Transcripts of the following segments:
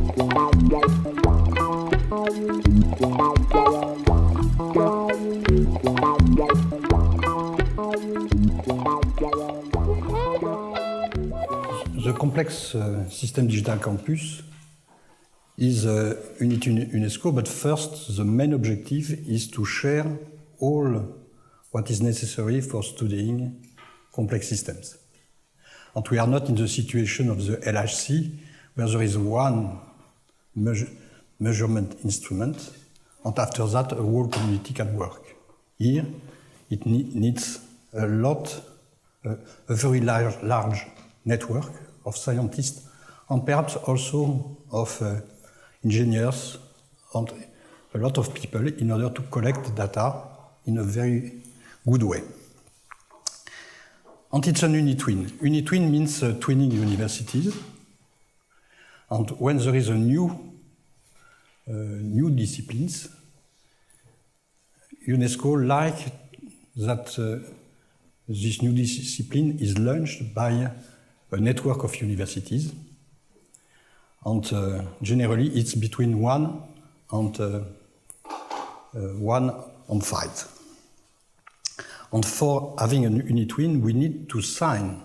The complex system digital campus is a unit UNESCO, but first the main objective is to share all what is necessary for studying complex systems. And we are not in the situation of the LHC, where there is one measurement instrument, and after that a whole community can work. Here it needs a very large network of scientists, and perhaps also of engineers and a lot of people in order to collect data in a very good way. And it's an unitwin. Unitwin means twinning universities. And when there is a new disciplines, UNESCO like that this new discipline is launched by a network of universities, and generally it's between 1 and 5. And for having a unitwin, we need to sign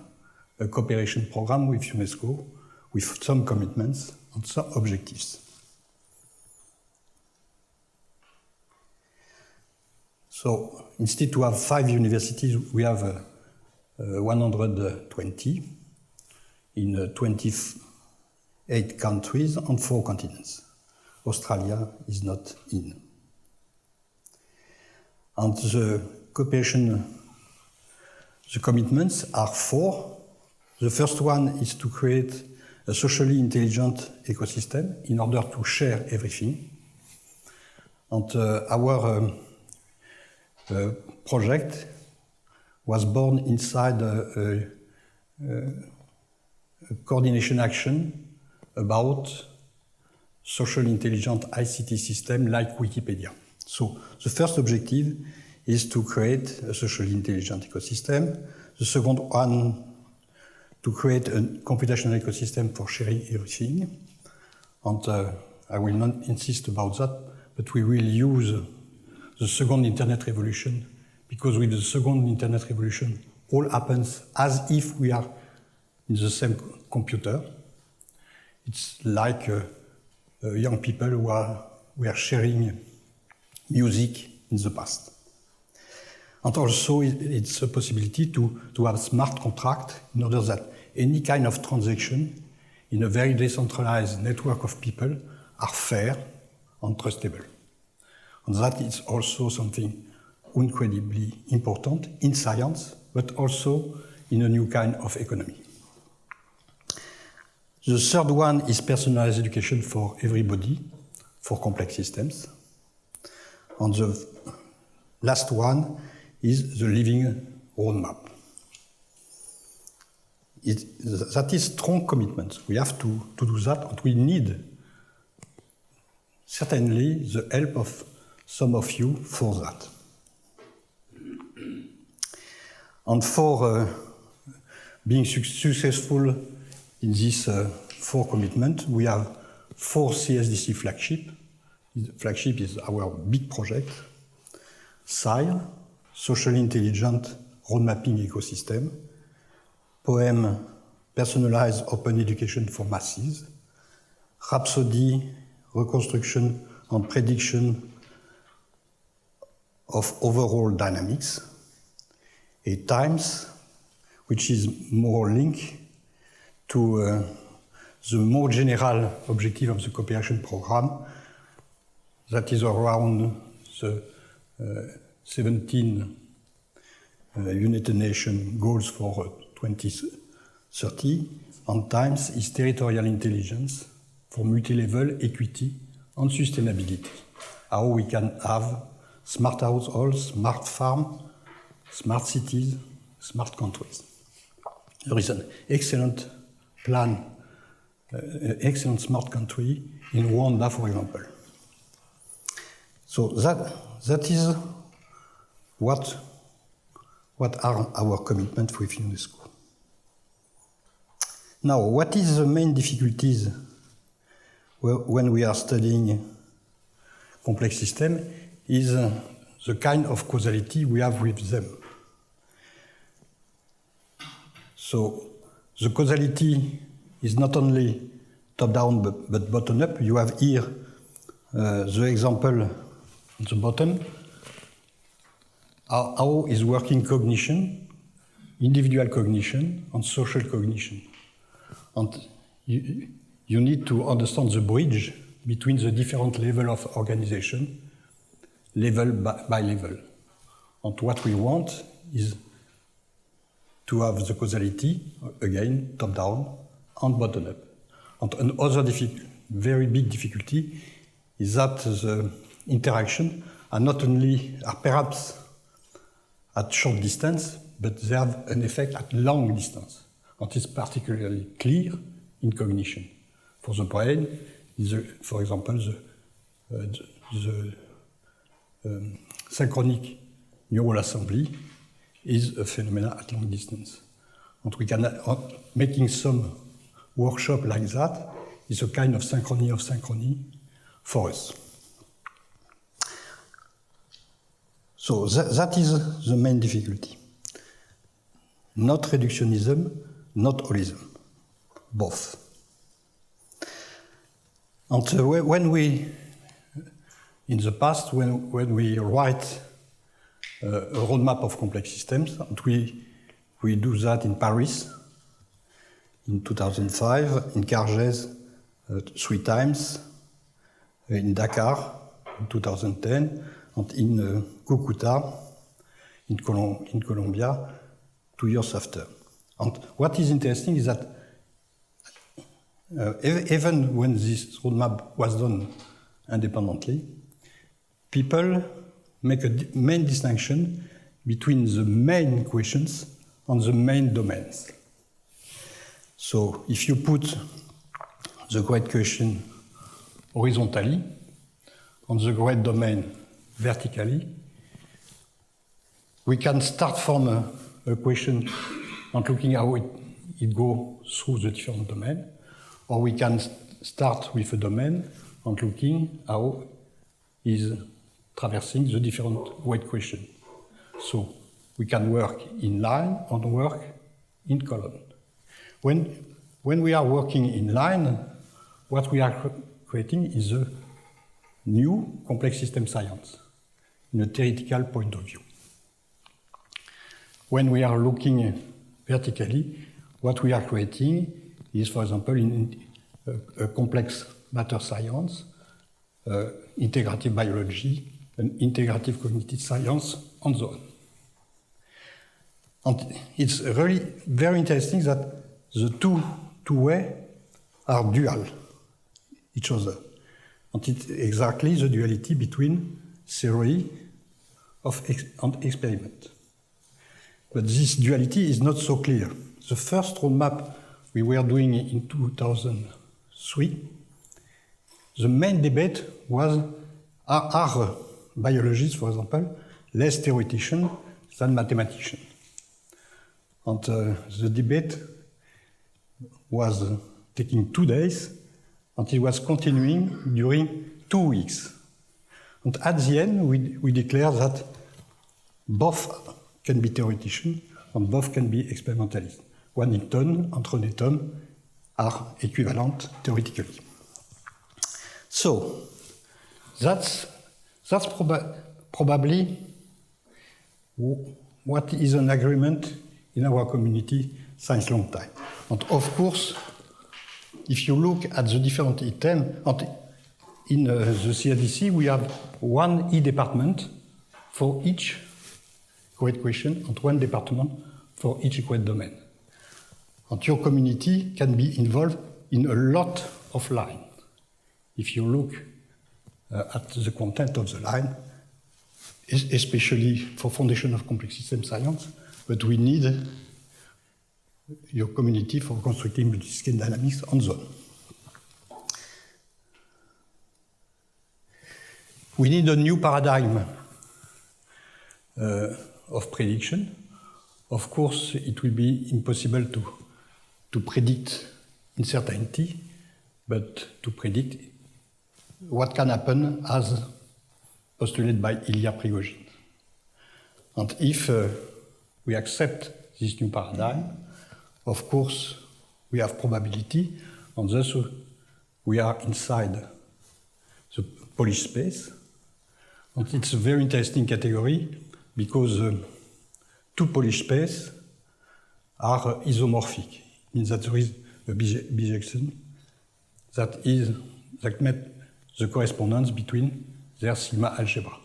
a cooperation program with UNESCO with some commitments and some objectives. So instead to have 5 universities, we have 120 in 28 countries and 4 continents. Australia is not in. And the cooperation, the commitments are 4. The first one is to create a socially intelligent ecosystem in order to share everything. And our project was born inside a coordination action about social intelligent ICT system like Wikipedia. So the first objective is to create a socially intelligent ecosystem. The second one, to create a computational ecosystem for sharing everything. And I will not insist about that, but we will use the second internet revolution, because with the second internet revolution, all happens as if we are in the same computer. It's like young people who were sharing music in the past. And also it's a possibility to have smart contract in order that any kind of transaction in a very decentralized network of people are fair and trustable. And that is also something incredibly important in science, but also in a new kind of economy. The third one is personalized education for everybody, for complex systems. And the last one is the living roadmap. That is strong commitment. We have to do that, and we need certainly the help of some of you for that. And for being successful in this 4 commitments, we have 4 CSDC flagship. The flagship is our big project. SILE, Socially Intelligent Road Mapping Ecosystem. POEM, Personalized Open Education for Masses. Rhapsody, Reconstruction and Prediction of Overall Dynamics. A TIMES, which is more linked to the more general objective of the cooperation program, that is around the 17 United Nations goals for 2030, and TIMES is territorial intelligence for multi-level equity and sustainability. How we can have smart households, smart farm, smart cities, smart countries. There is an excellent plan, excellent smart country in Rwanda, for example. So that is what are our commitments with UNESCO. Now, what is the main difficulties when we are studying complex systems is the kind of causality we have with them. So the causality is not only top-down but bottom-up. You have here the example at the bottom. How is working cognition, individual cognition, and social cognition. And you need to understand the bridge between the different levels of organization, level by level. And what we want is to have the causality, again, top-down and bottom-up. And another very big difficulty is that the interaction are not only, are perhaps at short distance, but they have an effect at long distance. And it's particularly clear in cognition. For the brain, for example, the synchronic neural assembly is a phenomenon at long distance. And we can, making some workshop like that is a kind of synchrony for us. So that is the main difficulty. Not reductionism, not holism, both. And when we, in the past, when we write a roadmap of complex systems, and we do that in Paris in 2005, in Cargès 3 times, in Dakar in 2010, and in Cucuta in Colombia 2 years after. And what is interesting is that even when this roadmap was done independently, people make a main distinction between the main questions and the main domains. So if you put the great question horizontally and the great domain vertically, we can start from a question and looking how it goes through the different domains, or we can start with a domain and looking how is traversing the different weight questions. So we can work in line and work in column. When we are working in line, what we are creating is a new complex system science in a theoretical point of view. When we are looking vertically, what we are creating is, for example, in a complex matter science, integrative biology, and integrative cognitive science, and so on. And it's really very interesting that the two ways are dual each other. And it's exactly the duality between theory and experiment. But this duality is not so clear. The first roadmap we were doing in 2003, the main debate was, are biologists, for example, less theoretician than mathematician? And the debate was taking 2 days, and it was continuing during 2 weeks. And at the end, we declared that both can be theoretician and both can be experimentalist. 1 Newton and René Thom are equivalent theoretically. So that's probably what is an agreement in our community since long time. And of course, if you look at the different items, in the CRDC we have 1 E-department for each great question and 1 department for each great domain. And your community can be involved in a lot of lines. If you look at the content of the line, especially for foundation of complex system science, but we need your community for constructing multiscale dynamics and so on. We need a new paradigm of prediction. Of course, it will be impossible to predict uncertainty, but to predict what can happen as postulated by Ilya Prigozhin. And if we accept this new paradigm, of course, we have probability, and thus we are inside the Polish space. And it's a very interesting category because two Polish spaces are isomorphic. It means that there is a bijection that makes the correspondence between their sigma algebra.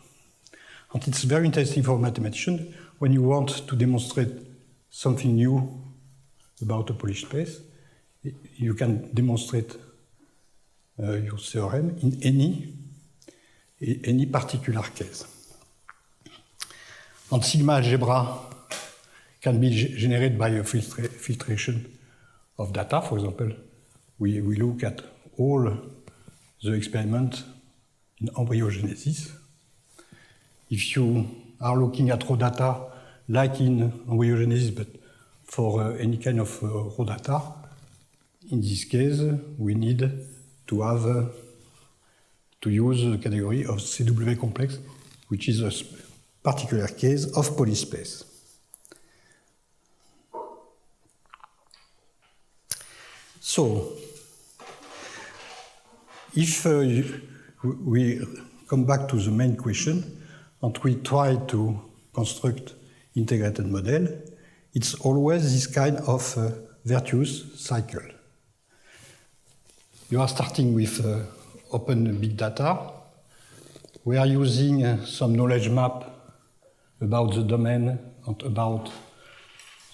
And it's very interesting for mathematicians when you want to demonstrate something new about a Polish space. You can demonstrate your theorem in any particular case. And sigma algebra can be generated by a filtration of data. For example, we look at all the experiments in embryogenesis. If you are looking at raw data, like in embryogenesis, but for any kind of raw data, in this case, we need to have to use the category of CW complex, which is a particular case of Polish space. So, if we come back to the main question and we try to construct integrated model, it's always this kind of virtuous cycle. You are starting with open big data. We are using some knowledge map about the domain and about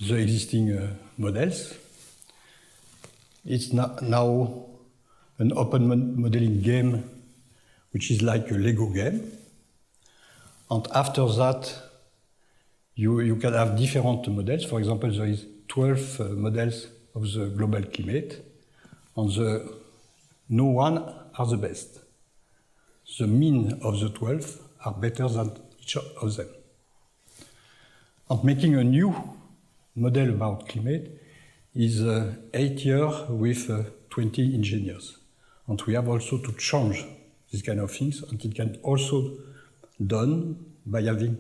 the existing models. It's now an open modeling game, which is like a Lego game. And after that, you can have different models. For example, there is 12 models of the global climate, and no one are the best. The mean of the 12 are better than each of them. And making a new model about climate is 8 years with 20 engineers. And we have also to change these kind of things, and it can also done by having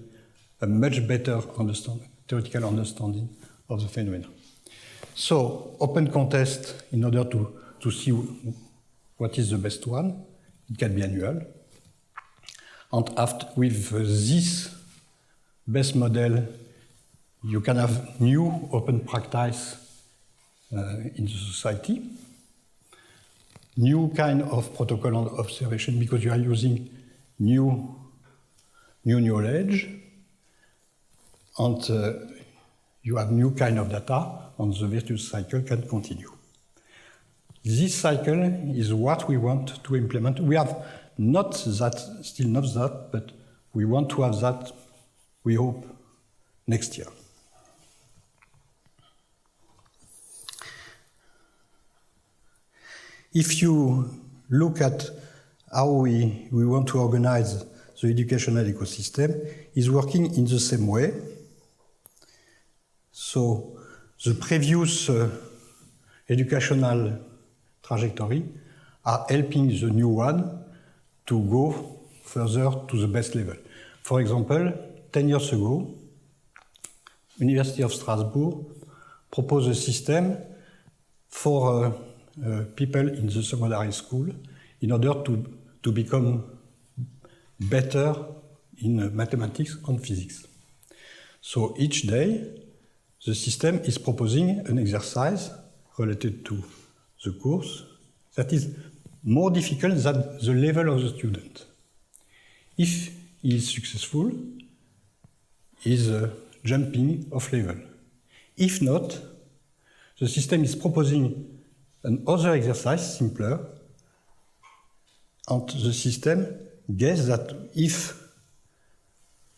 a much better theoretical understanding of the phenomena. So, open contest in order to see what is the best one. It can be annual. And with this best model, you can have new open practice in the society, new kind of protocol and observation because you are using new knowledge, and you have new kind of data, and the virtuous cycle can continue. This cycle is what we want to implement. We have still not that, but we want to have that, we hope, next year. If you look at how we want to organize the educational ecosystem, is working in the same way. So the previous educational trajectory are helping the new one to go further to the best level. For example, 10 years ago, University of Strasbourg proposed a system for people in the secondary school in order to become better in mathematics and physics. So each day, the system is proposing an exercise related to the course that is more difficult than the level of the student. If he is successful, he is jumping off level. If not, the system is proposing another exercise, simpler, and the system guesses that if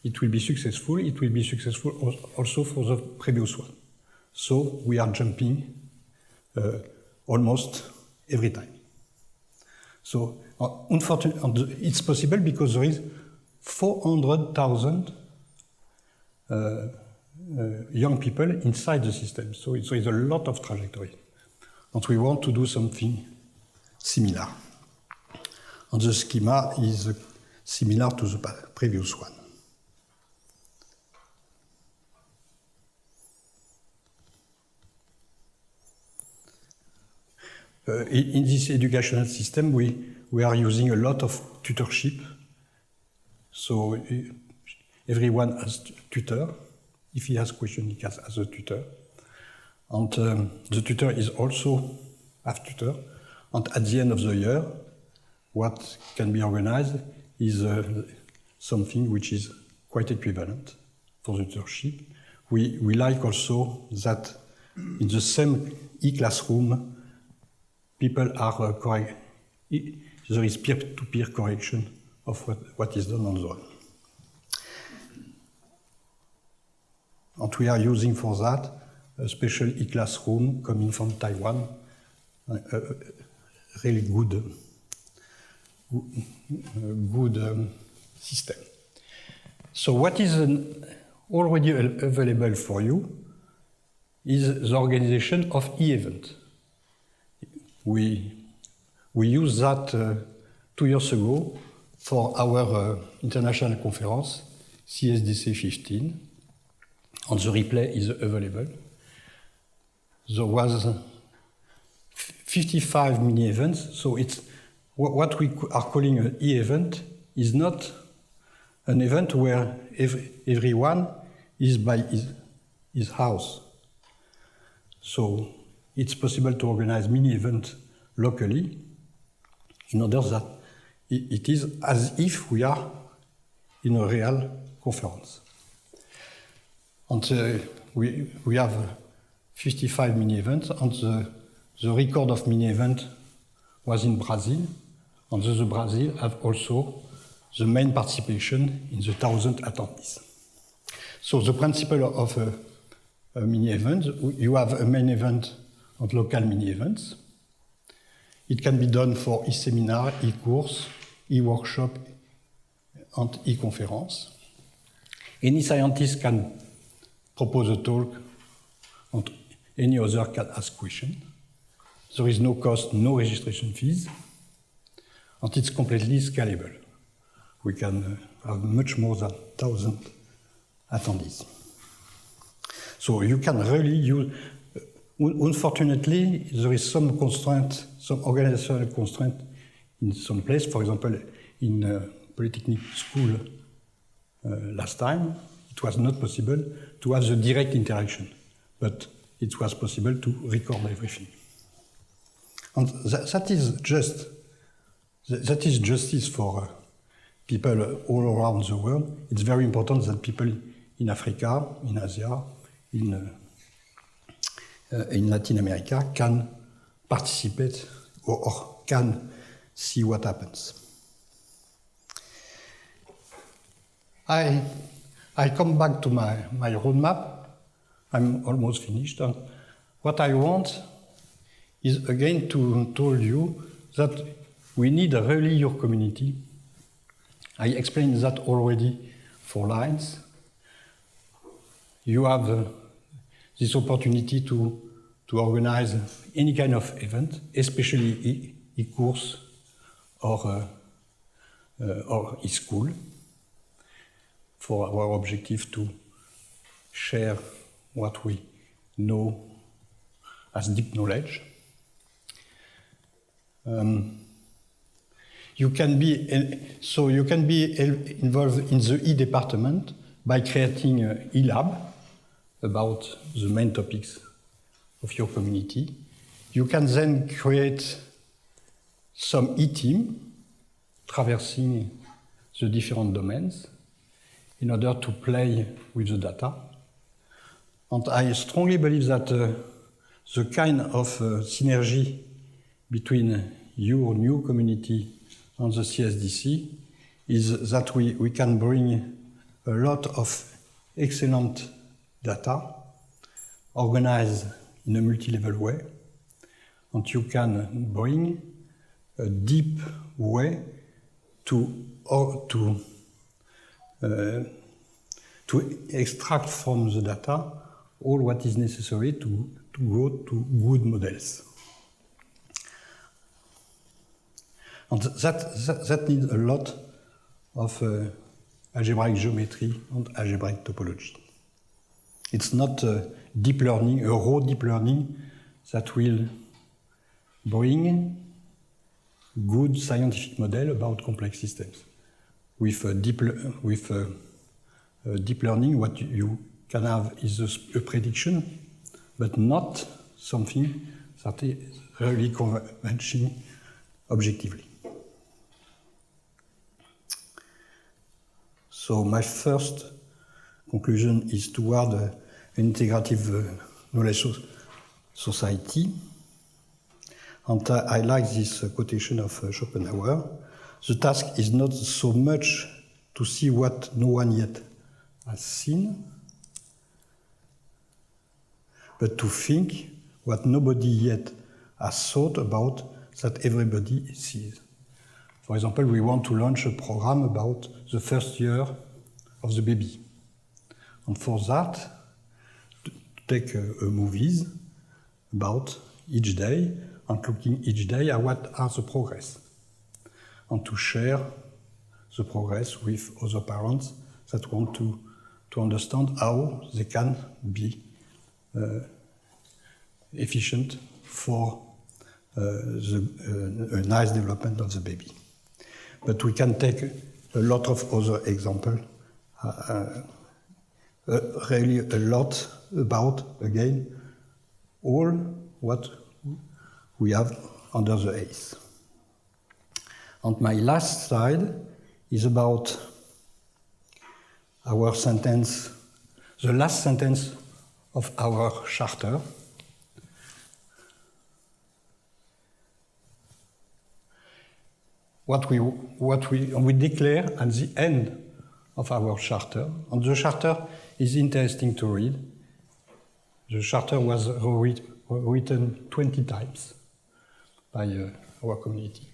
it will be successful also for the previous one. So we are jumping almost every time. So unfortunately, it's possible because there is 400,000 young people inside the system. So there is a lot of trajectory. And we want to do something similar. And the schema is similar to the previous one. In this educational system, we are using a lot of tutorship. So everyone has tutor. If he has question, he can ask a tutor. And the tutor is also a tutor. And at the end of the year, what can be organized is something which is quite equivalent for the tutorship. We like also that in the same e-classroom, people are correct. There is peer-to-peer correction of what is done on the web. And we are using for that a special e-classroom coming from Taiwan, really good system. So what is already available for you is the organization of e-event. We used that 2 years ago for our international conference, CSDC 15, and the replay is available. There was 55 mini-events, so it's what we are calling an e-event is not an event where everyone is by his house. So it's possible to organize mini-events locally in order that it is as if we are in a real conference. And we have 55 mini-events, and the record of mini-event was in Brazil, and the Brazil have also the main participation in the 1,000 attendees. So the principle of a mini-event, you have a main event and local mini-events. It can be done for e-seminar, e-course, e-workshop, and e-conference. Any scientist can propose a talk, and any other can ask questions. There is no cost, no registration fees, and it's completely scalable. We can have much more than 1,000 attendees. So you can really use. Unfortunately, there is some constraint, some organizational constraint in some place. For example, in Polytechnic School last time, it was not possible to have the direct interaction, but it was possible to record everything. And that is justice for people all around the world. It's very important that people in Africa, in Asia, in Latin America can participate or can see what happens. I come back to my roadmap. I'm almost finished. And what I want is again to tell you that we need really your community. I explained that already for lines. You have this opportunity to organize any kind of event, especially e-course or e-school, for our objective to share what we know as deep knowledge. You can be involved in the e-department by creating an e-lab about the main topics of your community. You can then create some e-team traversing the different domains in order to play with the data. And I strongly believe that the kind of synergy between your new community and the CSDC is that we can bring a lot of excellent data organized in a multi-level way, and you can bring a deep way to extract from the data all what is necessary to go to good models. And that needs a lot of algebraic geometry and algebraic topology. It's not deep learning, a raw deep learning that will bring good scientific model about complex systems. With deep learning, what you can have is a prediction, but not something that is really convincing objectively. So my first conclusion is toward an integrative knowledge society. And I like this quotation of Schopenhauer. The task is not so much to see what no one yet has seen, but to think what nobody yet has thought about that everybody sees. For example, we want to launch a program about the first year of the baby. And for that, to take movies about each day and looking each day at what are the progress. And to share the progress with other parents that want to understand how they can be efficient for a nice development of the baby. But we can take a lot of other examples, really a lot about, again, all what we have under the ACE. And my last slide is about our sentence, the last sentence of our charter. What we declare at the end of our charter, and the charter is interesting to read. The charter was written 20 times by our community.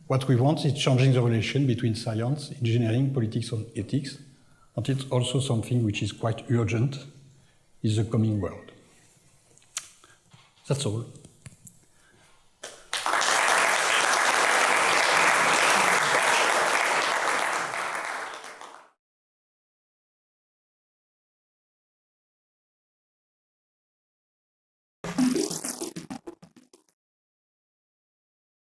What we want is changing the relation between science, engineering, politics, and ethics, and it's also something which is quite urgent in the coming world. That's all.